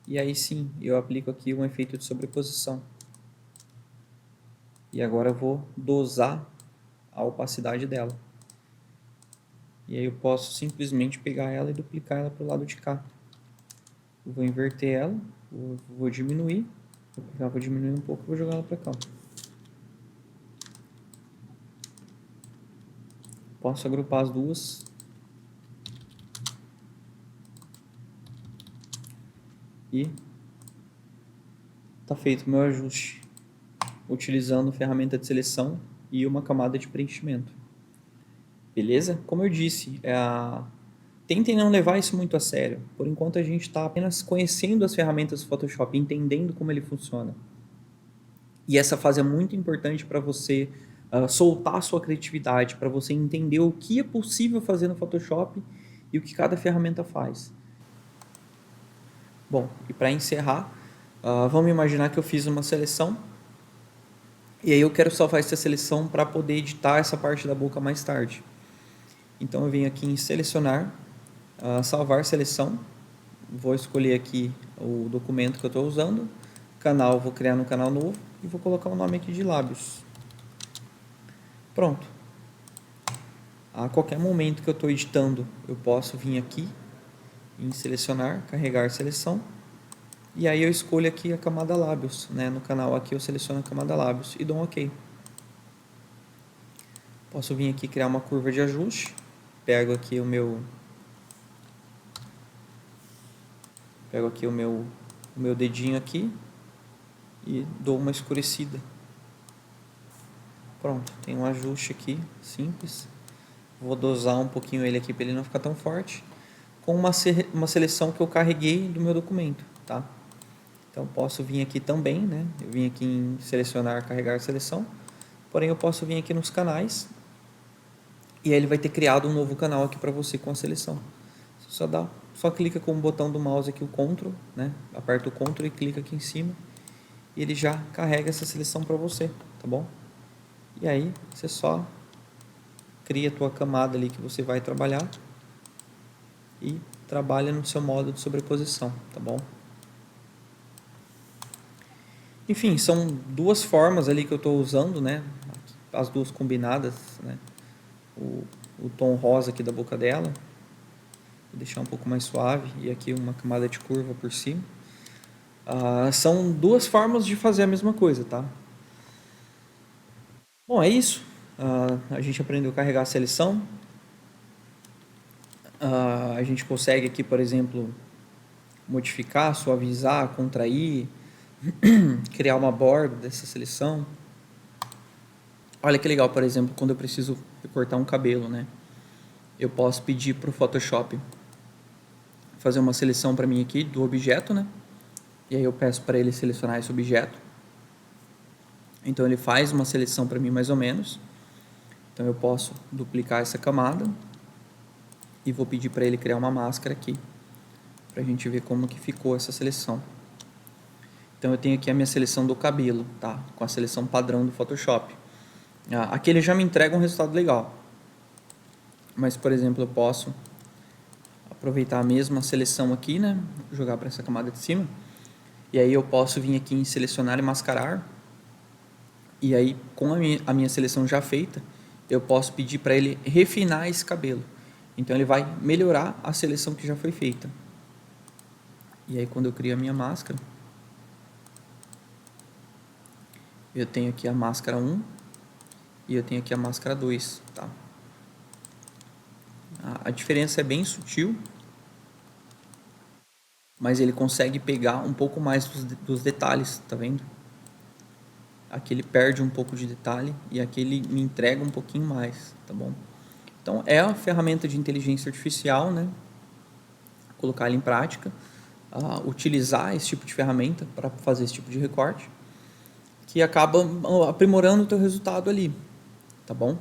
E aí sim, eu aplico aqui um efeito de sobreposição. E agora eu vou dosar a opacidade dela. E aí eu posso simplesmente pegar ela e duplicar ela para o lado de cá. Eu vou inverter ela, vou diminuir, vou diminuir um pouco e vou jogar ela para cá. Posso agrupar as duas. E está feito o meu ajuste, utilizando a ferramenta de seleção e uma camada de preenchimento. Beleza? Como eu disse, tentem não levar isso muito a sério. Por enquanto a gente está apenas conhecendo as ferramentas do Photoshop, entendendo como ele funciona. E essa fase é muito importante para você soltar a sua criatividade, para você entender o que é possível fazer no Photoshop e o que cada ferramenta faz. Bom, e para encerrar, vamos imaginar que eu fiz uma seleção e aí eu quero salvar essa seleção para poder editar essa parte da boca mais tarde. Então eu venho aqui em selecionar, salvar seleção, vou escolher aqui o documento que eu estou usando, canal, vou criar no canal novo e vou colocar o nome aqui de lábios. Pronto. A qualquer momento que eu estou editando, eu posso vir aqui em selecionar, carregar seleção, e aí eu escolho aqui a camada lábios, né? No canal aqui eu seleciono a camada lábios e dou um OK. Posso vir aqui criar uma curva de ajuste, pego aqui o meu dedinho aqui e dou uma escurecida. Pronto, tem um ajuste aqui simples. Vou dosar um pouquinho ele aqui para ele não ficar tão forte, com uma seleção que eu carreguei do meu documento, tá? Então posso vir aqui também, né? Eu vim aqui em selecionar, carregar seleção, porém eu posso vir aqui nos canais e aí ele vai ter criado um novo canal aqui para você com a seleção. Só clica com o botão do mouse aqui, o Ctrl, né? Aperta o Ctrl e clica aqui em cima e ele já carrega essa seleção para você, tá bom? E aí você só cria a tua camada ali que você vai trabalhar e trabalha no seu modo de sobreposição, tá bom? Enfim, são duas formas ali que eu estou usando, né? As duas combinadas, né? O tom rosa aqui da boca dela, vou deixar um pouco mais suave, e aqui uma camada de curva por cima. São duas formas de fazer a mesma coisa, tá? Bom, é isso. A gente aprendeu a carregar a seleção. A gente consegue aqui, por exemplo, modificar, suavizar, contrair, criar uma borda dessa seleção. Olha que legal, por exemplo, quando eu preciso recortar um cabelo, né? Eu posso pedir para o Photoshop fazer uma seleção para mim aqui do objeto, né? E aí eu peço para ele selecionar esse objeto. Então ele faz uma seleção para mim mais ou menos. Então eu posso duplicar essa camada e vou pedir para ele criar uma máscara aqui, para a gente ver como que ficou essa seleção. Então eu tenho aqui a minha seleção do cabelo, tá? Com a seleção padrão do Photoshop. Aqui ele já me entrega um resultado legal. Mas, por exemplo, eu posso aproveitar a mesma seleção aqui, né? Jogar para essa camada de cima. E aí eu posso vir aqui em selecionar e mascarar. E aí, com a minha seleção já feita, eu posso pedir para ele refinar esse cabelo. Então ele vai melhorar a seleção que já foi feita. E aí quando eu crio a minha máscara, eu tenho aqui a máscara 1 e eu tenho aqui a máscara 2, tá? A diferença é bem sutil, mas ele consegue pegar um pouco mais dos detalhes, tá vendo? Aqui ele perde um pouco de detalhe e aqui ele me entrega um pouquinho mais, tá bom? Então é uma ferramenta de inteligência artificial, né? Colocar ela em prática, utilizar esse tipo de ferramenta para fazer esse tipo de recorte, que acaba aprimorando o teu resultado ali, tá bom?